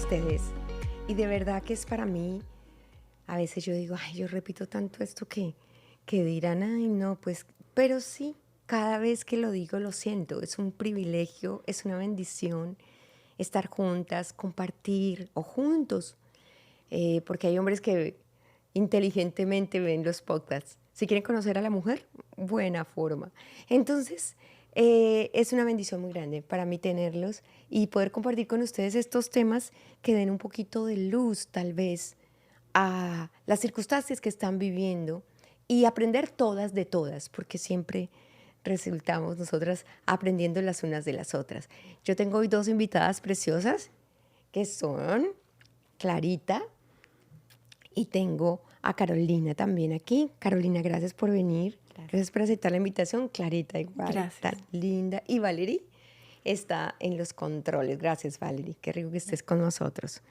ustedes. Y de verdad que es para mí, a veces yo digo, ay, yo repito tanto esto que dirán, ay, no, pues, pero sí, cada vez que lo digo lo siento, es un privilegio, es una bendición estar juntas, compartir o juntos, porque hay hombres que inteligentemente ven los podcasts. Si quieren conocer a la mujer, buena forma. Entonces, es una bendición muy grande para mí tenerlos y poder compartir con ustedes estos temas que den un poquito de luz, tal vez, a las circunstancias que están viviendo y aprender todas de todas, porque siempre resultamos nosotras aprendiendo las unas de las otras. Yo tengo hoy dos invitadas preciosas que son Clarita y tengo a Carolina también aquí. Carolina, gracias por venir. Gracias por aceptar la invitación. Clarita, igual, Gracias. tan linda. Y Valerie está en los controles. Gracias, Valerie. Qué rico que estés con nosotros.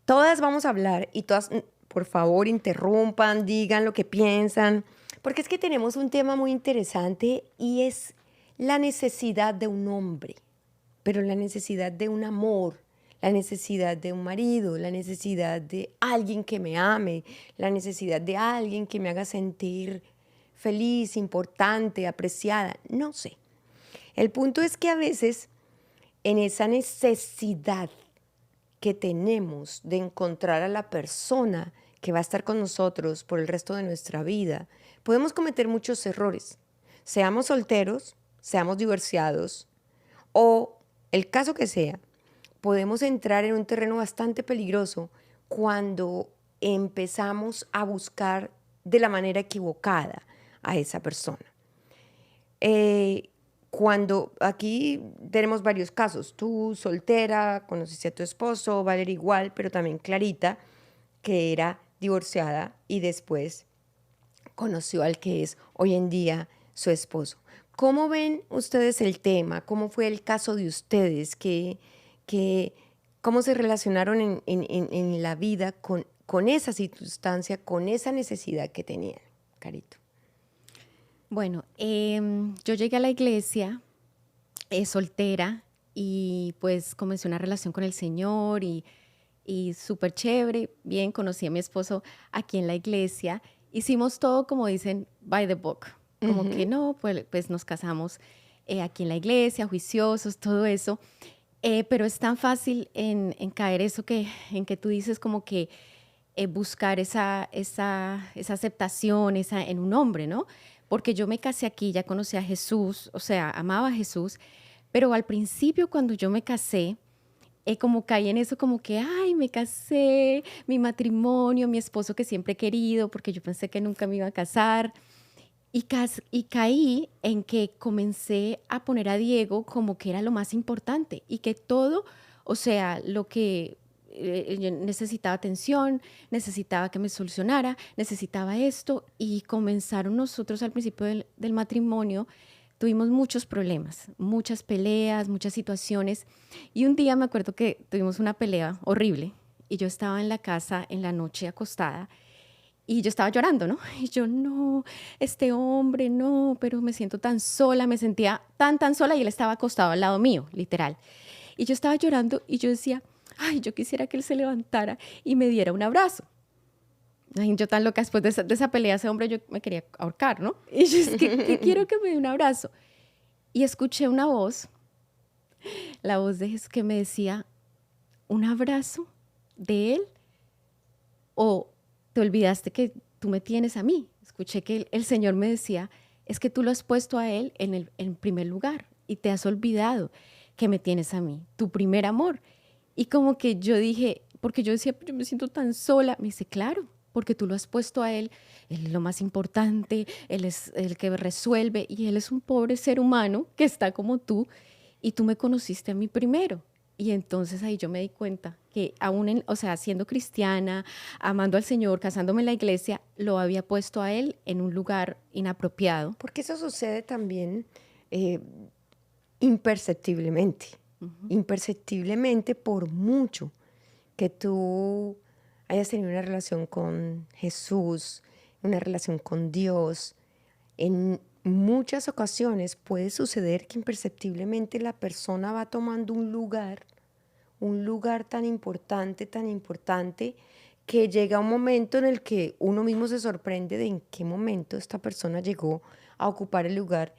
Todas vamos a hablar y todas, por favor, interrumpan, digan lo que piensan, porque es que tenemos un tema muy interesante y es la necesidad de un hombre, pero la necesidad de un amor, la necesidad de un marido, la necesidad de alguien que me ame, la necesidad de alguien que me haga sentir feliz, importante, apreciada, no sé. El punto es que a veces en esa necesidad que tenemos de encontrar a la persona que va a estar con nosotros por el resto de nuestra vida, podemos cometer muchos errores. Seamos solteros, seamos divorciados o el caso que sea, podemos entrar en un terreno bastante peligroso cuando empezamos a buscar de la manera equivocada a esa persona. Cuando aquí tenemos varios casos, tú soltera, conociste a tu esposo, Valeria igual, pero también Clarita, que era divorciada y después conoció al que es hoy en día su esposo. ¿Cómo ven ustedes el tema? ¿Cómo fue el caso de ustedes? ¿Cómo se relacionaron en la vida con esa circunstancia, con esa necesidad que tenían? Carito. Bueno, yo llegué a la iglesia soltera y pues comencé una relación con el Señor y súper chévere. Bien, conocí a mi esposo aquí en la iglesia. Hicimos todo como dicen, by the book. Como que no, pues nos casamos aquí en la iglesia, juiciosos, todo eso. Pero es tan fácil en caer eso en que tú dices como que buscar esa aceptación en un hombre, ¿no? Porque yo me casé aquí, ya conocí a Jesús, o sea, amaba a Jesús, pero al principio cuando yo me casé, como caí en eso como que, ay, me casé, mi matrimonio, mi esposo que siempre he querido, porque yo pensé que nunca me iba a casar. Y caí en que comencé a poner a Diego como que era lo más importante y que todo, o sea, lo que yo necesitaba atención, necesitaba que me solucionara, necesitaba esto y comenzaron nosotros al principio del matrimonio, tuvimos muchos problemas, muchas peleas, muchas situaciones y un día me acuerdo que tuvimos una pelea horrible y yo estaba en la casa en la noche acostada y yo estaba llorando, ¿no? Y yo, no, este hombre, no, pero me siento tan sola, me sentía tan sola y él estaba acostado al lado mío, literal. Y yo estaba llorando y yo decía, ay, yo quisiera que él se levantara y me diera un abrazo. Ay, yo tan loca, después de esa pelea, ese hombre yo me quería ahorcar, ¿no? Y yo es que quiero que me dé un abrazo. Y escuché una voz, la voz de Jesús que me decía, ¿un abrazo de él? ¿O te olvidaste que tú me tienes a mí? Escuché que el Señor me decía, es que tú lo has puesto a él en primer lugar y te has olvidado que me tienes a mí, tu primer amor. Y como que yo dije, porque yo decía, yo me siento tan sola. Me dice, claro, porque tú lo has puesto a él es lo más importante, él es el que resuelve y él es un pobre ser humano que está como tú y tú me conociste a mí primero. Y entonces ahí yo me di cuenta que aún, o sea, siendo cristiana, amando al Señor, casándome en la iglesia, lo había puesto a él en un lugar inapropiado. Porque eso sucede también eh, imperceptiblemente, imperceptiblemente por mucho que tú hayas tenido una relación con Jesús, una relación con Dios. En muchas ocasiones puede suceder que imperceptiblemente la persona va tomando un lugar un lugar tan importante, que llega un momento en el que uno mismo se sorprende de en qué momento esta persona llegó a ocupar el lugar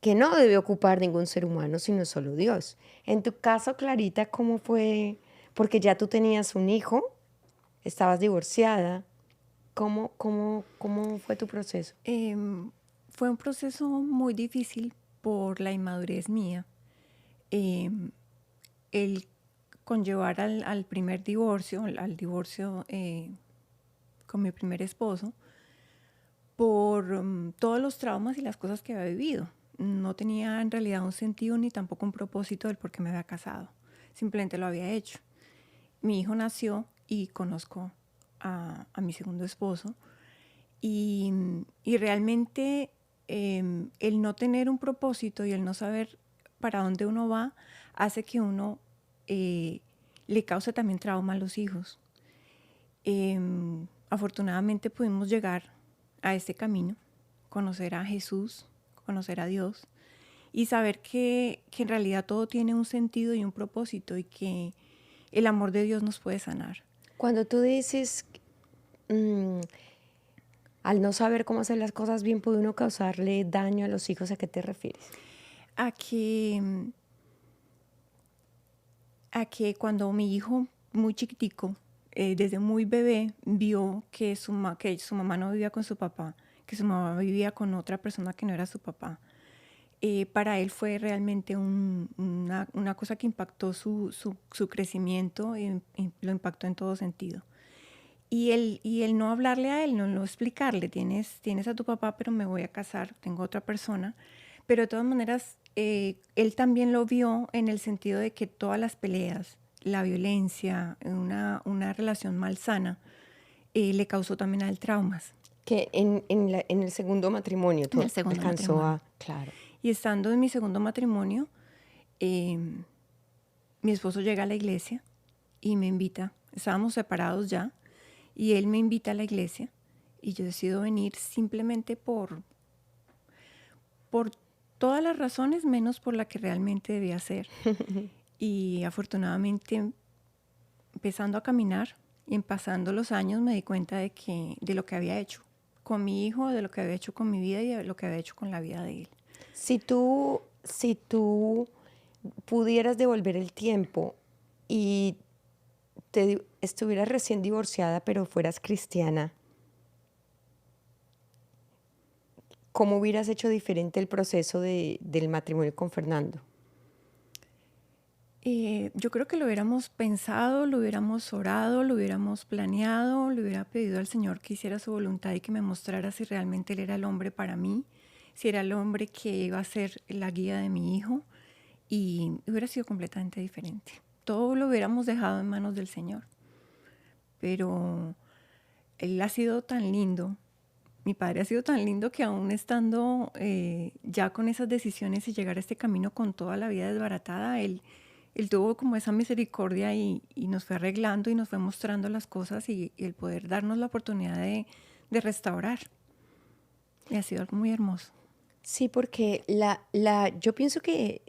que no debe ocupar ningún ser humano, sino solo Dios. En tu caso, Clarita, ¿cómo fue? Porque ya tú tenías un hijo, estabas divorciada. ¿Cómo fue tu proceso? Fue un proceso muy difícil por la inmadurez mía. Em, el conllevar al primer divorcio, al divorcio con mi primer esposo, por todos los traumas y las cosas que había vivido. No tenía en realidad un sentido ni tampoco un propósito del por qué me había casado. Simplemente lo había hecho. Mi hijo nació y conozco a mi segundo esposo. Y realmente el no tener un propósito y el no saber para dónde uno va hace que uno le cause también trauma a los hijos. Afortunadamente pudimos llegar a este camino, conocer a Jesús, conocer a Dios y saber que en realidad todo tiene un sentido y un propósito y que el amor de Dios nos puede sanar. Cuando tú dices, al no saber cómo hacer las cosas bien, puede uno causarle daño a los hijos, ¿a qué te refieres? A que cuando mi hijo muy chiquitico, desde muy bebé, vio que su mamá no vivía con su papá, que su mamá vivía con otra persona que no era su papá, para él fue realmente una cosa que impactó su crecimiento y lo impactó en todo sentido. Y el no hablarle a él, no explicarle, tienes a tu papá, pero me voy a casar, tengo otra persona. Pero de todas maneras, él también lo vio en el sentido de que todas las peleas, la violencia, una relación malsana, le causó también a él traumas. Que en el segundo matrimonio tú En el segundo alcanzó matrimonio. claro. Y estando en mi segundo matrimonio, mi esposo llega a la iglesia y me invita. Estábamos separados ya y él me invita a la iglesia y yo decido venir simplemente por todas las razones menos por la que realmente debía ser. Y afortunadamente, empezando a caminar y en pasando los años, me di cuenta de lo que había hecho con mi hijo, de lo que había hecho con mi vida y de lo que había hecho con la vida de él. Si tú pudieras devolver el tiempo y estuvieras recién divorciada, pero fueras cristiana, ¿cómo hubieras hecho diferente el proceso del matrimonio con Fernando? Yo creo que lo hubiéramos pensado, lo hubiéramos orado, lo hubiéramos planeado, le hubiera pedido al Señor que hiciera su voluntad y que me mostrara si realmente Él era el hombre para mí, si era el hombre que iba a ser la guía de mi hijo, y hubiera sido completamente diferente. Todo lo hubiéramos dejado en manos del Señor. Pero Él ha sido tan lindo, mi padre ha sido tan lindo que aún estando ya con esas decisiones y llegar a este camino con toda la vida desbaratada, Él tuvo como esa misericordia y nos fue arreglando y nos fue mostrando las cosas y el poder darnos la oportunidad de restaurar. Y ha sido algo muy hermoso. Sí, porque yo pienso que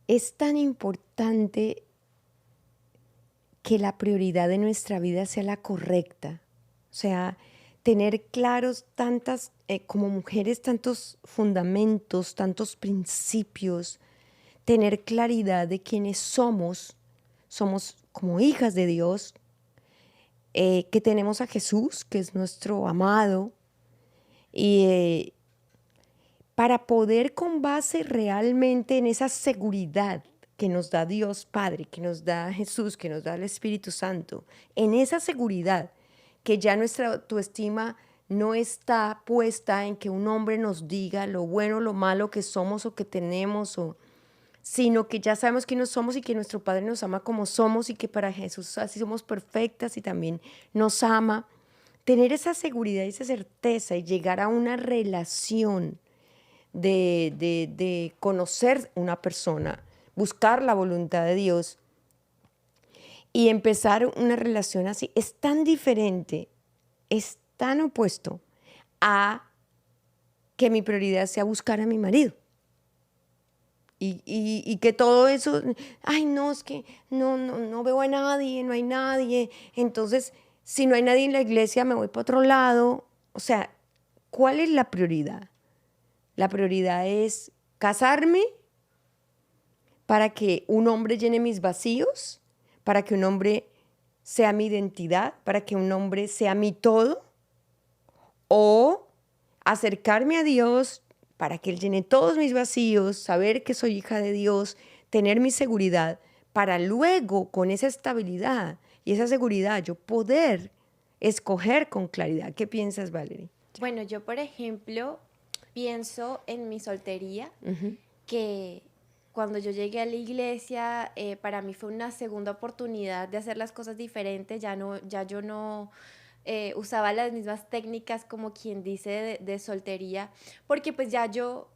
es tan importante que la prioridad de nuestra vida sea la correcta. O sea, tener claros como mujeres, tantos fundamentos, tantos principios, tener claridad de quiénes somos como hijas de Dios, que tenemos a Jesús, que es nuestro amado, y para poder con base realmente en esa seguridad que nos da Dios Padre, que nos da Jesús, que nos da el Espíritu Santo, en esa seguridad que ya nuestra autoestima no está puesta en que un hombre nos diga lo bueno o lo malo que somos o que tenemos, sino que ya sabemos quiénes somos y que nuestro Padre nos ama como somos y que para Jesús así somos perfectas y también nos ama. Tener esa seguridad y esa certeza y llegar a una relación de conocer una persona, buscar la voluntad de Dios y empezar una relación así, es tan diferente, es tan opuesto a que mi prioridad sea buscar a mi marido. Y que todo eso, ay, no, es que no veo a nadie, no hay nadie. Entonces, si no hay nadie en la iglesia, me voy para otro lado. O sea, ¿cuál es la prioridad? La prioridad es casarme para que un hombre llene mis vacíos, para que un hombre sea mi identidad, para que un hombre sea mi todo, o acercarme a Dios para que Él llene todos mis vacíos, saber que soy hija de Dios, tener mi seguridad, para luego con esa estabilidad y esa seguridad yo poder escoger con claridad. ¿Qué piensas, Valerie? Bueno, yo por ejemplo pienso en mi soltería, que cuando yo llegué a la iglesia, para mí fue una segunda oportunidad de hacer las cosas diferentes. Ya yo no usaba las mismas técnicas, como quien dice, de soltería, porque pues ya yo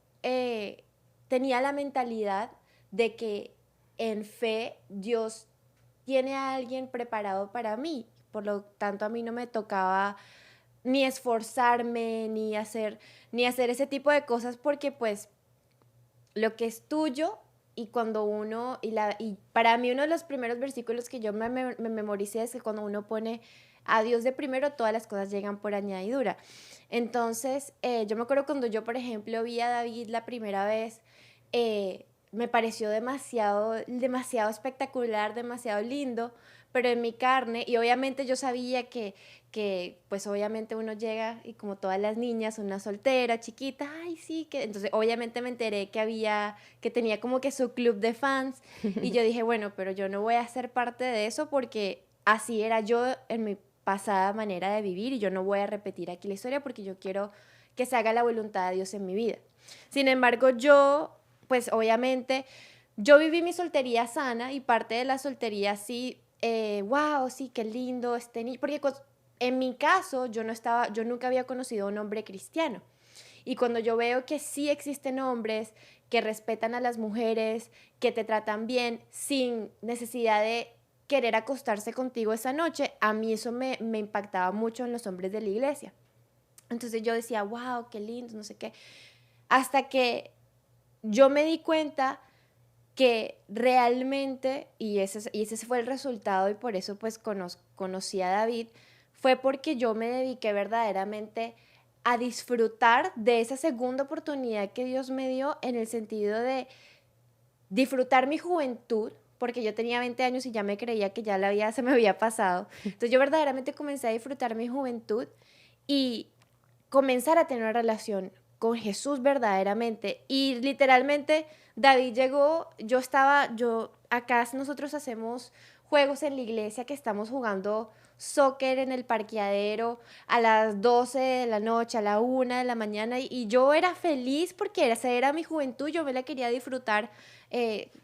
tenía la mentalidad de que en fe Dios tiene a alguien preparado para mí. Por lo tanto, a mí no me tocaba ni esforzarme, ni hacer ese tipo de cosas, porque pues lo que es tuyo, y cuando uno, y para mí uno de los primeros versículos que yo me memoricé es que cuando uno pone a Dios de primero, todas las cosas llegan por añadidura. Entonces, yo me acuerdo cuando yo, por ejemplo, vi a David la primera vez, me pareció demasiado espectacular, demasiado lindo, pero en mi carne, y obviamente yo sabía que pues obviamente uno llega y como todas las niñas, una soltera, chiquita, ay sí, que entonces obviamente me enteré que tenía como que su club de fans, y yo dije, bueno, pero yo no voy a ser parte de eso porque así era yo en mi pasada manera de vivir, y yo no voy a repetir aquí la historia porque yo quiero que se haga la voluntad de Dios en mi vida. Sin embargo, pues obviamente, yo viví mi soltería sana, y parte de la soltería sí, wow, sí, qué lindo este niño, porque en mi caso yo nunca había conocido a un hombre cristiano, y cuando yo veo que sí existen hombres que respetan a las mujeres, que te tratan bien sin necesidad de querer acostarse contigo esa noche, a mí eso me impactaba mucho en los hombres de la iglesia. Entonces yo decía, wow, qué lindo, no sé qué, hasta que yo me di cuenta que realmente, y ese fue el resultado, y por eso pues conocí a David, fue porque yo me dediqué verdaderamente a disfrutar de esa segunda oportunidad que Dios me dio, en el sentido de disfrutar mi juventud, porque yo tenía 20 años y ya me creía que ya la vida se me había pasado. Entonces yo verdaderamente comencé a disfrutar mi juventud y comenzar a tener una relación con Jesús verdaderamente. Y literalmente David llegó, acá nosotros hacemos juegos en la iglesia, que estamos jugando soccer en el parqueadero a las 12 de la noche, a la 1 de la mañana, y yo era feliz porque esa era mi juventud, yo me la quería disfrutar,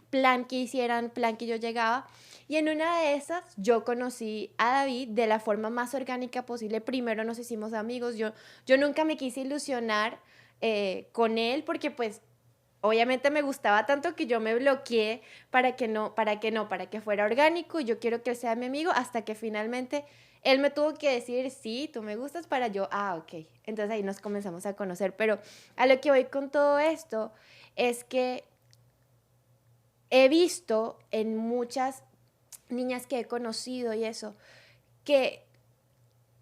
plan que hicieran, plan que yo llegaba. Y en una de esas yo conocí a David de la forma más orgánica posible. Primero nos hicimos amigos, yo nunca me quise ilusionar con él, porque pues obviamente me gustaba tanto que yo me bloqueé para que fuera orgánico, y yo quiero que él sea mi amigo, hasta que finalmente él me tuvo que decir, sí, tú me gustas, para yo, ok. Entonces ahí nos comenzamos a conocer. Pero a lo que voy con todo esto es que he visto en muchas niñas que he conocido y eso, que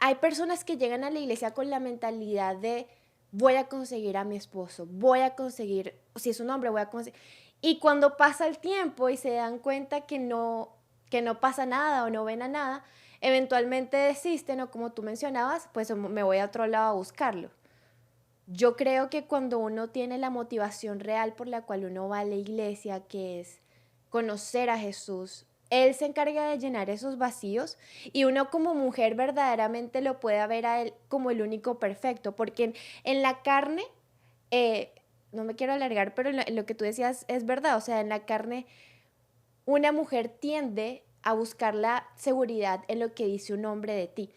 hay personas que llegan a la iglesia con la mentalidad de voy a conseguir a mi esposo, voy a conseguir, si es un hombre, voy a conseguir. Y cuando pasa el tiempo y se dan cuenta que no pasa nada o no ven a nada, eventualmente desisten, o como tú mencionabas, pues me voy a otro lado a buscarlo. Yo creo que cuando uno tiene la motivación real por la cual uno va a la iglesia, que es conocer a Jesús, Él se encarga de llenar esos vacíos, y uno como mujer verdaderamente lo puede ver a Él como el único perfecto, porque en la carne, no me quiero alargar, pero lo que tú decías es verdad. O sea, en la carne una mujer tiende a buscar la seguridad en lo que dice un hombre de ti.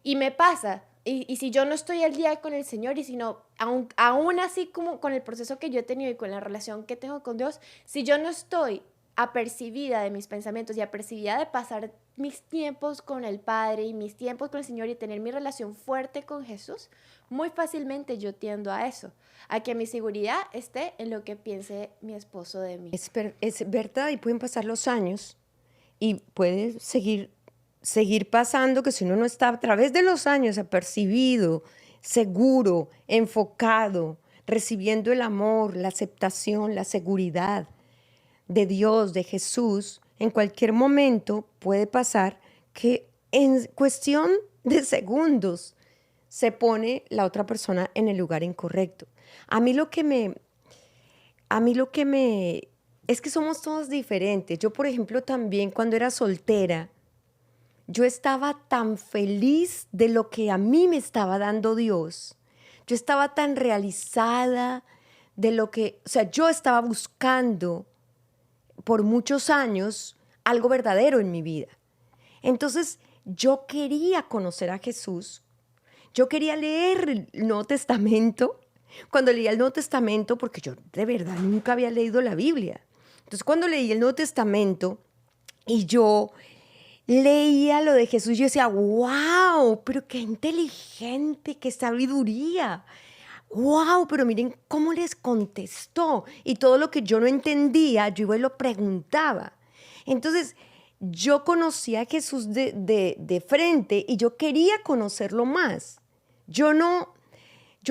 Y me pasa, y si yo no estoy al día con el Señor, y si no, aún así como con el proceso que yo he tenido y con la relación que tengo con Dios, si yo no estoy apercibida de mis pensamientos y apercibida de pasar mis tiempos con el Padre y mis tiempos con el Señor y tener mi relación fuerte con Jesús, muy fácilmente yo tiendo a eso, a que mi seguridad esté en lo que piense mi esposo de mí. Es verdad, y pueden pasar los años y puede seguir pasando que si uno no está a través de los años apercibido, seguro, enfocado, recibiendo el amor, la aceptación, la seguridad de Dios, de Jesús, en cualquier momento puede pasar que en cuestión de segundos se pone la otra persona en el lugar incorrecto. A mí lo que me es que somos todos diferentes. Yo, por ejemplo, también cuando era soltera, yo estaba tan feliz de lo que a mí me estaba dando Dios. Yo estaba tan realizada de lo que, o sea, yo estaba buscando por muchos años algo verdadero en mi vida. Entonces, yo quería conocer a Jesús. Yo quería leer el Nuevo Testamento. Cuando leía el Nuevo Testamento, porque yo de verdad nunca había leído la Biblia. Entonces, cuando leí el Nuevo Testamento y yo leía lo de Jesús, yo decía, wow, pero qué inteligente, qué sabiduría. Wow, pero miren cómo les contestó. Y todo lo que yo no entendía, yo iba y lo preguntaba. Entonces, yo conocía a Jesús de frente y yo quería conocerlo más. Yo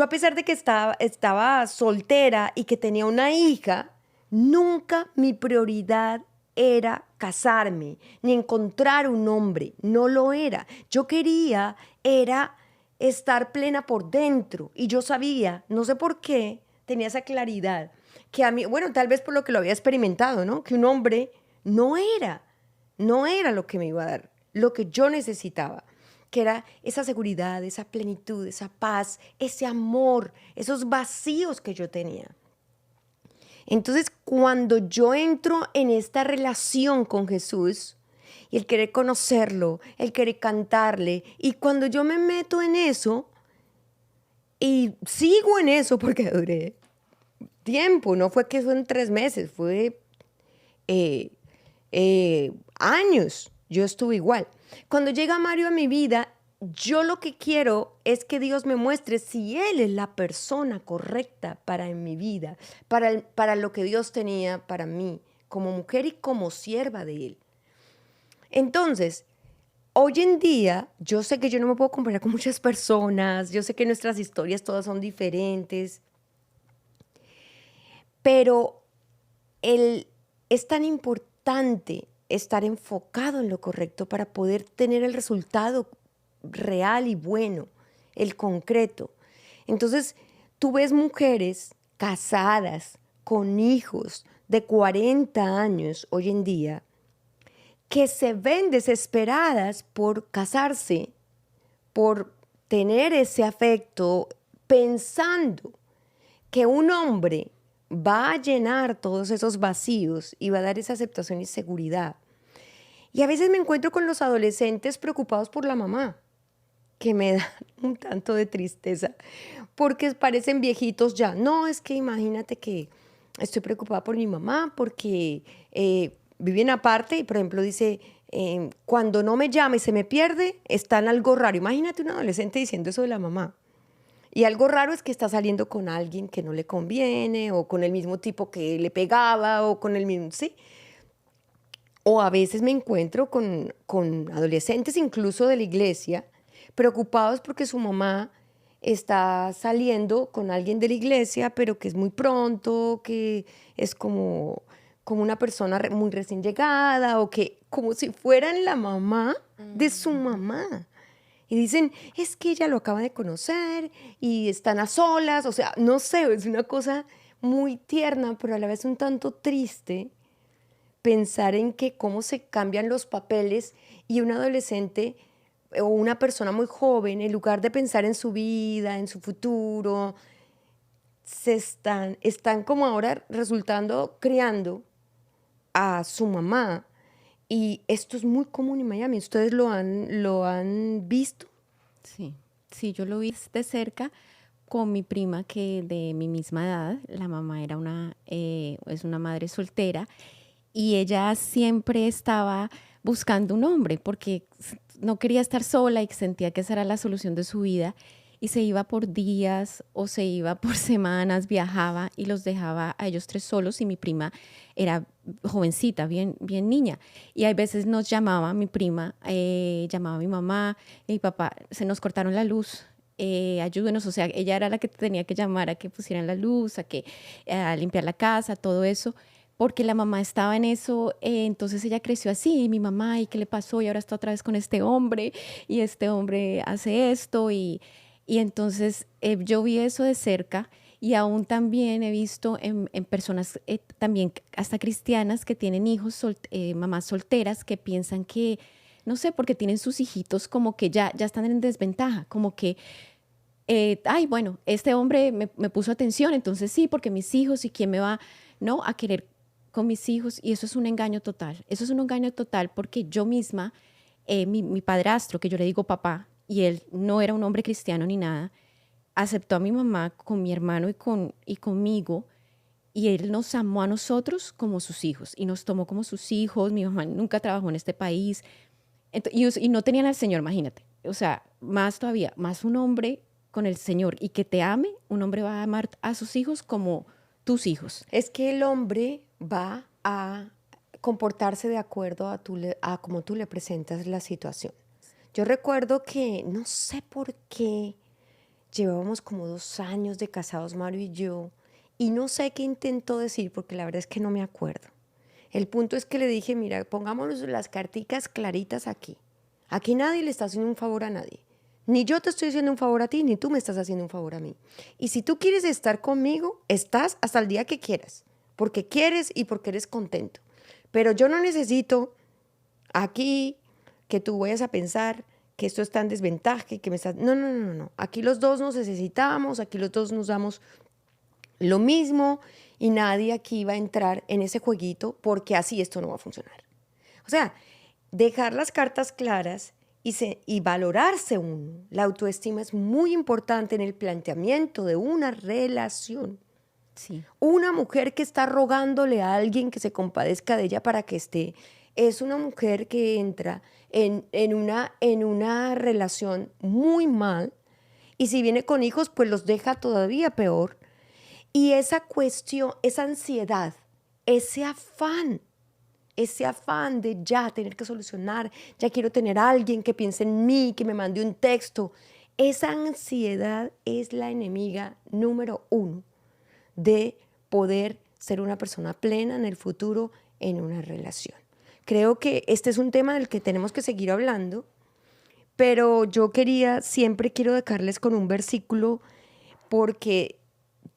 a pesar de que estaba soltera y que tenía una hija, nunca mi prioridad era casarme, ni encontrar un hombre. No lo era. Yo quería, era estar plena por dentro. Y yo sabía, no sé por qué, tenía esa claridad, que a mí, bueno, tal vez por lo que lo había experimentado, ¿no? Que un hombre no era lo que me iba a dar, lo que yo necesitaba, que era esa seguridad, esa plenitud, esa paz, ese amor, esos vacíos que yo tenía. Entonces, cuando yo entro en esta relación con Jesús, y el querer conocerlo, el querer cantarle, y cuando yo me meto en eso, y sigo en eso porque duré tiempo, no fue que fue en 3 meses, fue años, yo estuve igual. Cuando llega Mario a mi vida, yo lo que quiero es que Dios me muestre si Él es la persona correcta para en mi vida, para lo que Dios tenía para mí, como mujer y como sierva de Él. Entonces, hoy en día, yo sé que yo no me puedo comparar con muchas personas, yo sé que nuestras historias todas son diferentes, pero es tan importante estar enfocado en lo correcto para poder tener el resultado real y bueno, el concreto. Entonces, tú ves mujeres casadas, con hijos de 40 años hoy en día, que se ven desesperadas por casarse, por tener ese afecto, pensando que un hombre va a llenar todos esos vacíos y va a dar esa aceptación y seguridad. Y a veces me encuentro con los adolescentes preocupados por la mamá, que me da un tanto de tristeza, porque parecen viejitos ya. No, es que imagínate que estoy preocupada por mi mamá porque viven aparte y, por ejemplo, dice, cuando no me llama y se me pierde, está en algo raro. Imagínate un adolescente diciendo eso de la mamá. Y algo raro es que está saliendo con alguien que no le conviene, o con el mismo tipo que le pegaba, o con el mismo, ¿sí? O a veces me encuentro con adolescentes, incluso de la iglesia, preocupados porque su mamá está saliendo con alguien de la iglesia, pero que es muy pronto, que es como una persona muy recién llegada, o que como si fueran la mamá de su mamá. Y dicen, es que ella lo acaba de conocer y están a solas. O sea, no sé, es una cosa muy tierna, pero a la vez un tanto triste pensar en que cómo se cambian los papeles y un adolescente o una persona muy joven, en lugar de pensar en su vida, en su futuro, están como ahora resultando criando a su mamá. Y esto es muy común en Miami. ¿Ustedes lo han visto? Sí, yo lo vi de cerca con mi prima que de mi misma edad, la mamá era es una madre soltera y ella siempre estaba buscando un hombre porque no quería estar sola y sentía que esa era la solución de su vida. Y se iba por días o se iba por semanas, viajaba y los dejaba a ellos 3 solos, y mi prima era jovencita, bien, bien niña. Y hay veces nos llamaba mi prima, llamaba a mi mamá, mi papá, se nos cortaron la luz, ayúdenos. O sea, ella era la que tenía que llamar a que pusieran la luz, a limpiar la casa, todo eso, porque la mamá estaba en eso. Entonces ella creció así, y mi mamá, ¿y qué le pasó? Y ahora está otra vez con este hombre, y este hombre hace esto, y entonces yo vi eso de cerca, y aún también he visto en personas también hasta cristianas que tienen hijos, mamás solteras, que piensan que, no sé, porque tienen sus hijitos, como que ya están en desventaja, como que, ay, bueno, este hombre me puso atención, entonces sí, porque mis hijos, ¿y quién me va, no, a querer con mis hijos? Y eso es un engaño total. Eso es un engaño total, porque yo misma, mi padrastro, que yo le digo papá, y él no era un hombre cristiano ni nada, aceptó a mi mamá con mi hermano y conmigo, y él nos amó a nosotros como sus hijos y nos tomó como sus hijos. Mi mamá nunca trabajó en este país, y no tenían al Señor, imagínate. O sea, más todavía, más un hombre con el Señor y que te ame, un hombre va a amar a sus hijos como tus hijos. Es que el hombre va a comportarse de acuerdo a cómo tú le presentas la situación. Yo recuerdo que, no sé por qué, llevábamos como 2 años de casados, Mario y yo, y no sé qué intentó decir, porque la verdad es que no me acuerdo. El punto es que le dije, mira, pongámonos las carticas claritas aquí. Aquí nadie le está haciendo un favor a nadie. Ni yo te estoy haciendo un favor a ti, ni tú me estás haciendo un favor a mí. Y si tú quieres estar conmigo, estás hasta el día que quieras, porque quieres y porque eres contento. Pero yo no necesito aquí que tú vayas a pensar que esto está en desventaja, que me estás... No. Aquí los dos nos necesitamos, aquí los dos nos damos lo mismo, y nadie aquí va a entrar en ese jueguito, porque así esto no va a funcionar. O sea, dejar las cartas claras y valorarse uno. La autoestima es muy importante en el planteamiento de una relación. Sí. Una mujer que está rogándole a alguien que se compadezca de ella para que esté, es una mujer que entra en una relación muy mal, y si viene con hijos, pues los deja todavía peor. Y esa cuestión, esa ansiedad, ese afán de ya tener que solucionar, ya quiero tener a alguien que piense en mí, que me mande un texto, esa ansiedad es la enemiga número 1 de poder ser una persona plena en el futuro en una relación. Creo que este es un tema del que tenemos que seguir hablando, pero yo siempre quiero dejarles con un versículo, porque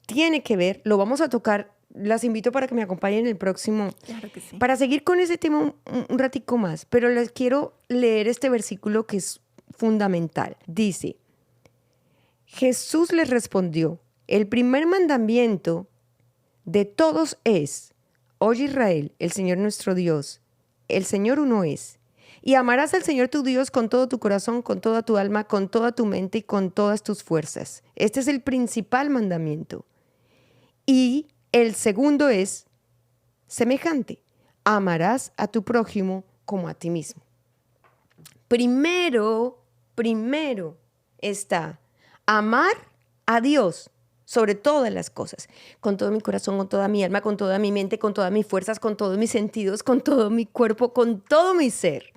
tiene que ver, lo vamos a tocar, las invito para que me acompañen en el próximo, Claro que sí. para seguir con ese tema un ratico más, pero les quiero leer este versículo que es fundamental. Dice, Jesús les respondió, el primer mandamiento de todos es, oye Israel, el Señor nuestro Dios, el Señor uno es, y amarás al Señor tu Dios con todo tu corazón, con toda tu alma, con toda tu mente y con todas tus fuerzas. Este es el principal mandamiento. Y el segundo es semejante, amarás a tu prójimo como a ti mismo. Primero está amar a Dios sobre todas las cosas, con todo mi corazón, con toda mi alma, con toda mi mente, con todas mis fuerzas, con todos mis sentidos, con todo mi cuerpo, con todo mi ser.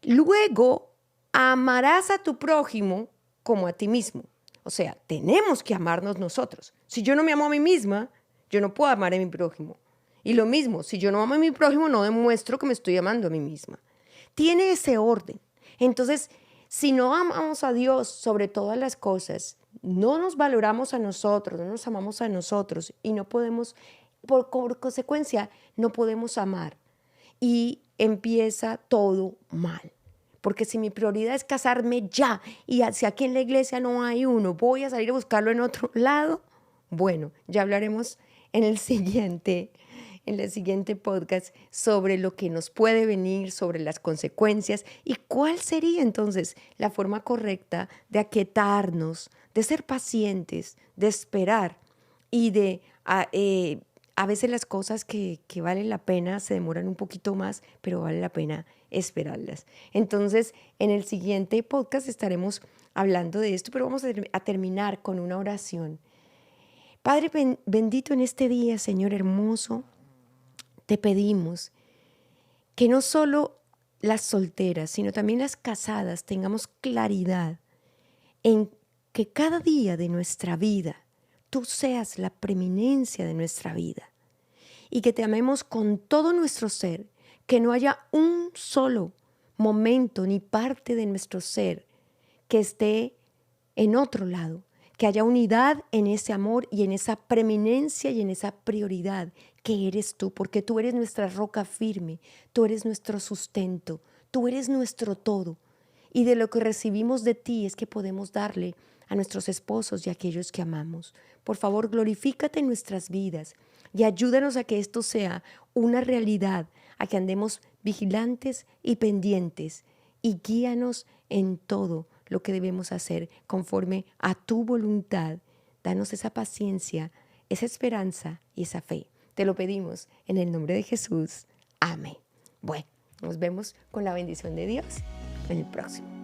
Luego, amarás a tu prójimo como a ti mismo. O sea, tenemos que amarnos nosotros. Si yo no me amo a mí misma, yo no puedo amar a mi prójimo. Y lo mismo, si yo no amo a mi prójimo, no demuestro que me estoy amando a mí misma. Tiene ese orden. Entonces, si no amamos a Dios sobre todas las cosas, no nos valoramos a nosotros, no nos amamos a nosotros, y no podemos, por consecuencia, no podemos amar. Y empieza todo mal. Porque si mi prioridad es casarme ya, y si aquí en la iglesia no hay uno, voy a salir a buscarlo en otro lado, bueno, ya hablaremos en el siguiente podcast sobre lo que nos puede venir, sobre las consecuencias, y cuál sería entonces la forma correcta de aquietarnos, de ser pacientes, de esperar y de a veces las cosas que valen la pena se demoran un poquito más, pero vale la pena esperarlas. Entonces, en el siguiente podcast estaremos hablando de esto, pero vamos a terminar con una oración. Padre bendito, en este día, Señor hermoso, te pedimos que no solo las solteras, sino también las casadas tengamos claridad en que cada día de nuestra vida tú seas la preeminencia de nuestra vida y que te amemos con todo nuestro ser, que no haya un solo momento ni parte de nuestro ser que esté en otro lado, que haya unidad en ese amor y en esa preeminencia y en esa prioridad que eres tú, porque tú eres nuestra roca firme, tú eres nuestro sustento, tú eres nuestro todo. Y de lo que recibimos de ti es que podemos darle a nuestros esposos y a aquellos que amamos. Por favor, glorifícate en nuestras vidas y ayúdanos a que esto sea una realidad, a que andemos vigilantes y pendientes y guíanos en todo lo que debemos hacer conforme a tu voluntad. Danos esa paciencia, esa esperanza y esa fe. Te lo pedimos en el nombre de Jesús. Amén. Bueno, nos vemos con la bendición de Dios en el próximo.